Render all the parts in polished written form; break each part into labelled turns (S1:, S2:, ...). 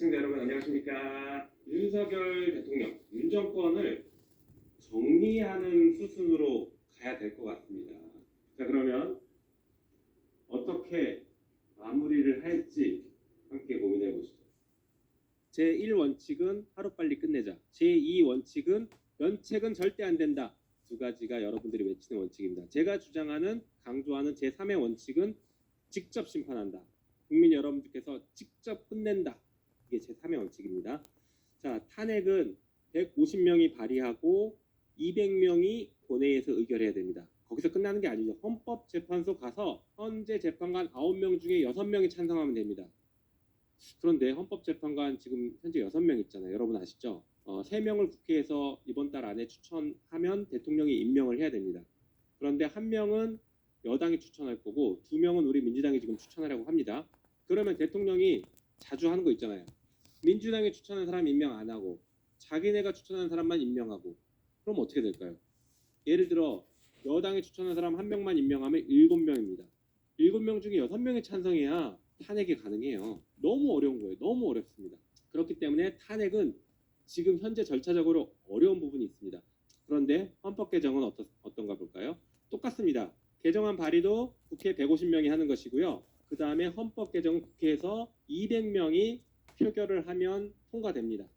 S1: 시청자 여러분 안녕하십니까. 윤석열 대통령, 윤 정권을 정리하는 수순으로 가야 될 것 같습니다. 자, 그러면 어떻게 마무리를 할지 함께 고민해 보시죠. 제1원칙은 하루빨리 끝내자. 제2원칙은 면책은 절대 안 된다. 두 가지가 여러분들이 외치는 원칙입니다. 제가 주장하는, 강조하는 제3의 원칙은 직접 심판한다. 국민 여러분들께서 직접 끝낸다. 이게 제3의 원칙입니다. 자, 탄핵은 150명이 발의하고 200명이 본회의에서 의결해야 됩니다. 거기서 끝나는 게 아니죠. 헌법재판소 가서 현재 재판관 9명 중에 6명이 찬성하면 됩니다. 그런데 헌법재판관 지금 현재 6명 있잖아요. 여러분 아시죠? 3명을 국회에서 이번 달 안에 추천하면 대통령이 임명을 해야 됩니다. 그런데 1명은 여당이 추천할 거고 2명은 우리 민주당이 지금 추천하려고 합니다. 그러면 대통령이 자주 하는 거 있잖아요. 민주당이 추천한 사람 임명 안 하고 자기네가 추천한 사람만 임명하고 그럼 어떻게 될까요? 예를 들어 여당이 추천한 사람 1명만 임명하면 7명입니다. 7명 중에 6명이 찬성해야 탄핵이 가능해요. 너무 어려운 거예요. 너무 어렵습니다. 그렇기 때문에 탄핵은 지금 현재 절차적으로 어려운 부분이 있습니다. 그런데 헌법 개정은 어떤가 볼까요? 똑같습니다. 개정안 발의도 국회 150명이 하는 것이고요. 그 다음에 헌법 개정 국회에서 200명이 표결을 하면 통과됩니다.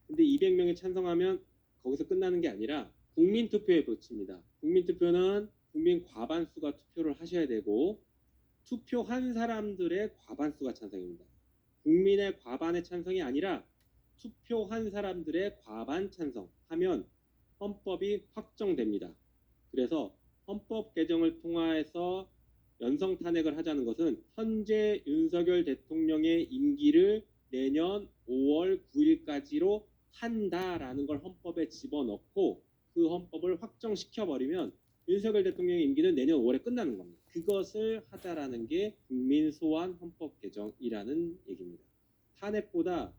S1: 근데 200명이 찬성하면 거기서 끝나는 게 아니라 국민투표에 붙입니다. 국민투표는 국민 과반수가 투표를 하셔야 되고 투표한 사람들의 과반수가 찬성입니다. 국민의 과반의 찬성이 아니라 투표한 사람들의 과반 찬성하면 헌법이 확정됩니다. 그래서 헌법 개정을 통해서 연성 탄핵을 하자는 것은 현재 윤석열 대통령의 임기를 내년 5월 9일까지로 한다라는 걸 헌법에 집어넣고 그 헌법을 확정시켜버리면 윤석열 대통령의 임기는 내년 5월에 끝나는 겁니다. 그것을 하자라는 게 국민소환 헌법 개정이라는 얘기입니다. 탄핵보다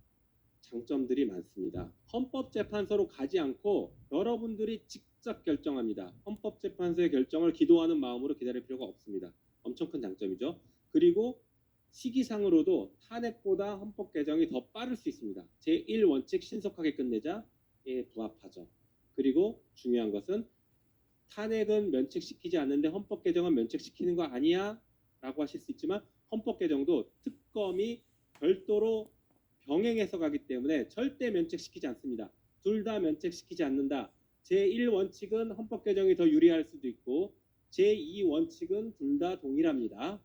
S1: 장점들이 많습니다. 헌법재판소로 가지 않고 여러분들이 직접 결정합니다. 헌법재판소의 결정을 기도하는 마음으로 기다릴 필요가 없습니다. 엄청 큰 장점이죠. 그리고 시기상으로도 탄핵보다 헌법 개정이 더 빠를 수 있습니다. 제1원칙 신속하게 끝내자에 부합하죠. 그리고 중요한 것은 탄핵은 면책시키지 않는데 헌법 개정은 면책시키는 거 아니야? 라고 하실 수 있지만 헌법 개정도 특검이 별도로 병행해서 가기 때문에 절대 면책시키지 않습니다. 둘 다 면책시키지 않는다. 제1원칙은 헌법 개정이 더 유리할 수도 있고 제2원칙은 둘 다 동일합니다.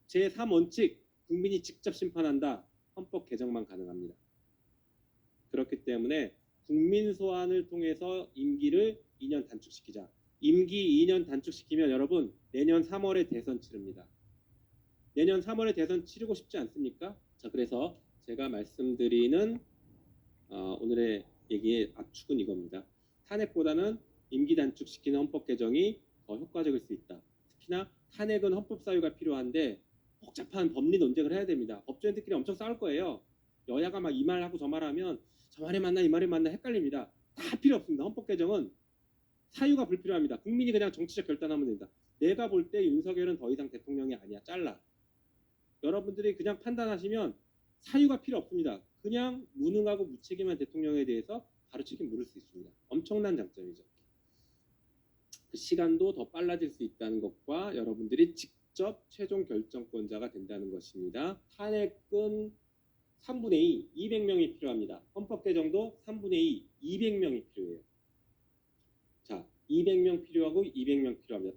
S1: 제3원칙 국민이 직접 심판한다. 헌법 개정만 가능합니다. 그렇기 때문에 국민 소환을 통해서 임기를 2년 단축시키자. 임기 2년 단축시키면 여러분 내년 3월에 대선 치릅니다. 내년 3월에 대선 치르고 싶지 않습니까? 자, 그래서 제가 말씀드리는 오늘의 얘기의 압축은 이겁니다. 탄핵보다는 임기 단축시키는 헌법 개정이 더 효과적일 수 있다. 특히나 탄핵은 헌법 사유가 필요한데 복잡한 법리 논쟁을 해야 됩니다. 법조인들끼리 엄청 싸울 거예요. 여야가 막 이 말하고 저 말하면 저 말이 맞나 이 말이 맞나 헷갈립니다. 다 필요 없습니다. 헌법 개정은 사유가 불필요합니다. 국민이 그냥 정치적 결단하면 됩니다. 내가 볼 때 윤석열은 더 이상 대통령이 아니야. 잘라. 여러분들이 그냥 판단하시면 사유가 필요 없습니다. 그냥 무능하고 무책임한 대통령에 대해서 바로 책임 물을 수 있습니다. 엄청난 장점이죠. 그 시간도 더 빨라질 수 있다는 것과 여러분들이 직접 최종 결정권자가 된다는 것입니다. 탄핵은 3분의 2, 200명이 필요합니다. 헌법 개정도 3분의 2, 200명이 필요해요. 자, 200명 필요하고 200명 필요합니다.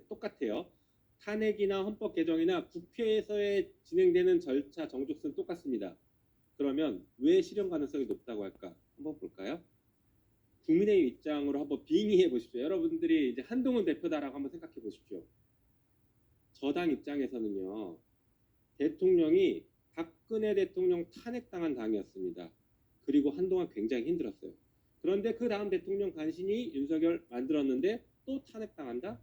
S1: 똑같아요. 탄핵이나 헌법 개정이나 국회에서의 진행되는 절차 정족수는 똑같습니다. 그러면 왜 실현 가능성이 높다고 할까? 한번 볼까요? 국민의힘 입장으로 한번 빙의해 보십시오. 여러분들이 이제 한동훈 대표다라고 한번 생각해 보십시오. 저당 입장에서는요. 대통령이 박근혜 대통령 탄핵당한 당이었습니다. 그리고 한동안 굉장히 힘들었어요. 그런데 그 다음 대통령 간신히 윤석열 만들었는데 또 탄핵당한다?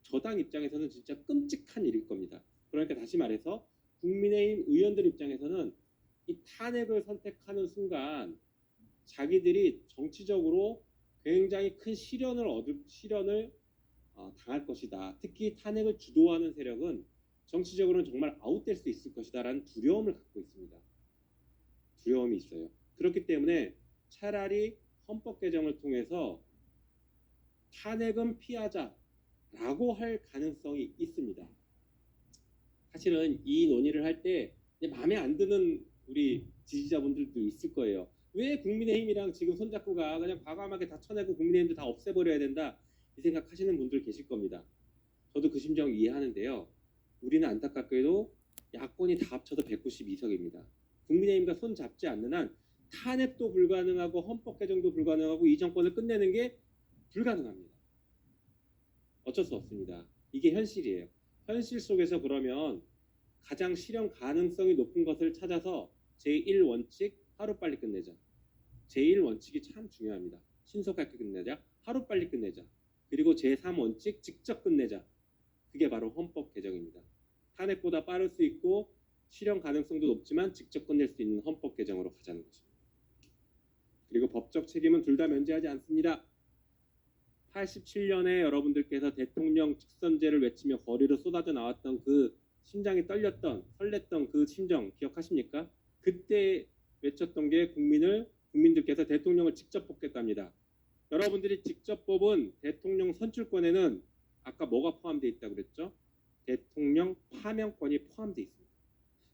S1: 저당 입장에서는 진짜 끔찍한 일일 겁니다. 그러니까 다시 말해서 국민의힘 의원들 입장에서는 이 탄핵을 선택하는 순간 자기들이 정치적으로 굉장히 큰 시련을 당할 것이다. 특히 탄핵을 주도하는 세력은 정치적으로는 정말 아웃될 수 있을 것이다라는 두려움을 갖고 있습니다. 두려움이 있어요. 그렇기 때문에 차라리 헌법 개정을 통해서 탄핵은 피하자라고 할 가능성이 있습니다. 사실은 이 논의를 할 때 마음에 안 드는 우리 지지자분들도 있을 거예요. 왜 국민의힘이랑 지금 손잡고 가? 그냥 과감하게 다 쳐내고 국민의힘도 다 없애버려야 된다. 이 생각하시는 분들 계실 겁니다. 저도 그 심정 이해하는데요. 우리는 안타깝게도 야권이 다 합쳐도 192석입니다. 국민의힘과 손 잡지 않는 한 탄핵도 불가능하고 헌법 개정도 불가능하고 이 정권을 끝내는 게 불가능합니다. 어쩔 수 없습니다. 이게 현실이에요. 현실 속에서 그러면 가장 실현 가능성이 높은 것을 찾아서 제1원칙 하루빨리 끝내자. 제1원칙이 참 중요합니다. 신속하게 끝내자. 하루빨리 끝내자. 그리고 제3원칙 직접 끝내자. 그게 바로 헌법 개정입니다. 탄핵보다 빠를 수 있고 실현 가능성도 높지만 직접 끝낼 수 있는 헌법 개정으로 가자는 것입니다. 그리고 법적 책임은 둘 다 면제하지 않습니다. 87년에 여러분들께서 대통령 직선제를 외치며 거리로 쏟아져 나왔던 그 심장이 떨렸던 설렜던 그 심정 기억하십니까? 그때 외쳤던 게 국민들께서 대통령을 직접 뽑겠답니다. 여러분들이 직접 뽑은 대통령 선출권에는 아까 뭐가 포함되어 있다고 그랬죠? 대통령 파면권이 포함되어 있습니다.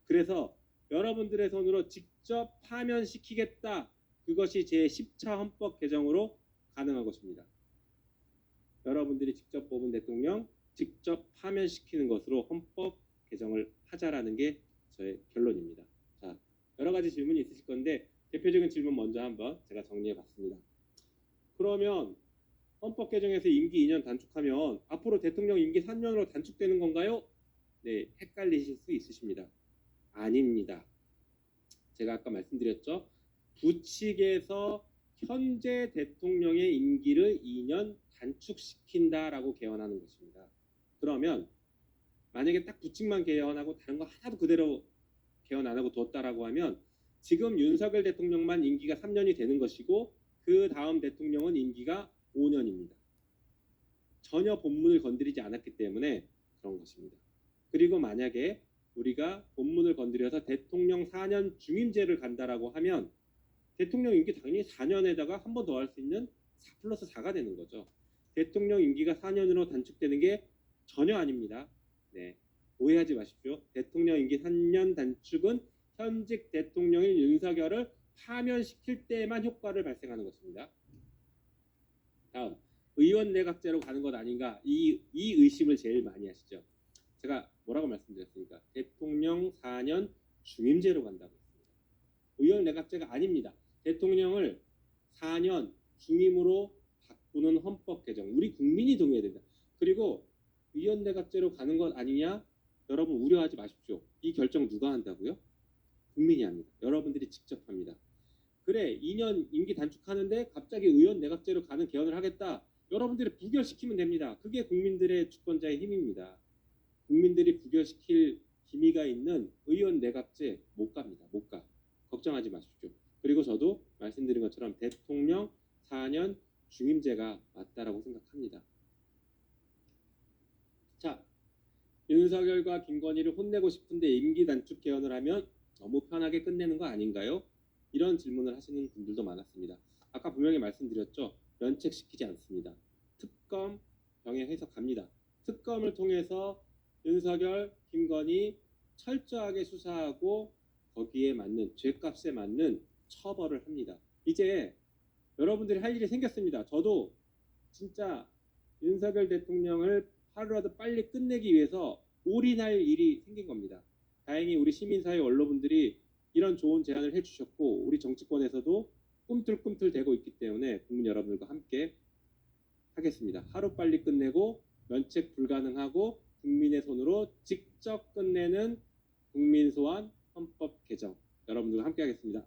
S1: 그래서 여러분들의 손으로 직접 파면시키겠다. 그것이 제10차 헌법 개정으로 가능한 것입니다. 여러분들이 직접 뽑은 대통령 직접 파면시키는 것으로 헌법 개정을 하자라는 게 저의 결론입니다. 자, 여러 가지 질문이 있으실 건데 대표적인 질문 먼저 한번 제가 정리해 봤습니다. 그러면 헌법 개정에서 임기 2년 단축하면 앞으로 대통령 임기 3년으로 단축되는 건가요? 네, 헷갈리실 수 있으십니다. 아닙니다. 제가 아까 말씀드렸죠. 부칙에서 현재 대통령의 임기를 2년 단축시킨다라고 개헌하는 것입니다. 그러면 만약에 딱 부칙만 개헌하고 다른 거 하나도 그대로 개헌 안 하고 뒀다라고 하면 지금 윤석열 대통령만 임기가 3년이 되는 것이고 그 다음 대통령은 임기가 5년입니다. 전혀 본문을 건드리지 않았기 때문에 그런 것입니다. 그리고 만약에 우리가 본문을 건드려서 대통령 4년 중임제를 간다라고 하면 대통령 임기 당연히 4년에다가 한 번 더 할 수 있는 4 플러스 4가 되는 거죠. 대통령 임기가 4년으로 단축되는 게 전혀 아닙니다. 네, 오해하지 마십시오. 대통령 임기 3년 단축은 현직 대통령인 윤석열을 파면시킬 때만 효과를 발생하는 것입니다. 다음, 의원 내각제로 가는 것 아닌가? 이 의심을 제일 많이 하시죠. 제가 뭐라고 말씀드렸습니까? 대통령 4년 중임제로 간다고 했습니다. 의원 내각제가 아닙니다. 대통령을 4년 중임으로 바꾸는 헌법 개정. 우리 국민이 동의해야 된다. 그리고 의원 내각제로 가는 것 아니냐? 여러분 우려하지 마십시오. 이 결정 누가 한다고요? 국민이 합니다. 여러분들이 직접 합니다. 그래, 2년 임기 단축하는데 갑자기 의원 내각제로 가는 개헌을 하겠다. 여러분들이 부결시키면 됩니다. 그게 국민들의 주권자의 힘입니다. 국민들이 부결시킬 기미가 있는 의원 내각제 못 갑니다. 못 가. 걱정하지 마십시오. 그리고 저도 말씀드린 것처럼 대통령 4년 중임제가 맞다라고 생각합니다. 자, 윤석열과 김건희를 혼내고 싶은데 임기 단축 개헌을 하면 너무 편하게 끝내는 거 아닌가요? 이런 질문을 하시는 분들도 많았습니다. 아까 분명히 말씀드렸죠. 면책시키지 않습니다. 특검 병행해서 갑니다. 특검을 통해서 윤석열, 김건희 철저하게 수사하고 거기에 맞는 죄값에 맞는 처벌을 합니다. 이제 여러분들이 할 일이 생겼습니다. 저도 진짜 윤석열 대통령을 하루라도 빨리 끝내기 위해서 올인할 일이 생긴 겁니다. 다행히 우리 시민사회 언론분들이 이런 좋은 제안을 해주셨고 우리 정치권에서도 꿈틀꿈틀 대고 있기 때문에 국민 여러분들과 함께 하겠습니다. 하루빨리 끝내고 면책 불가능하고 국민의 손으로 직접 끝내는 국민 소환 헌법 개정 여러분들과 함께 하겠습니다.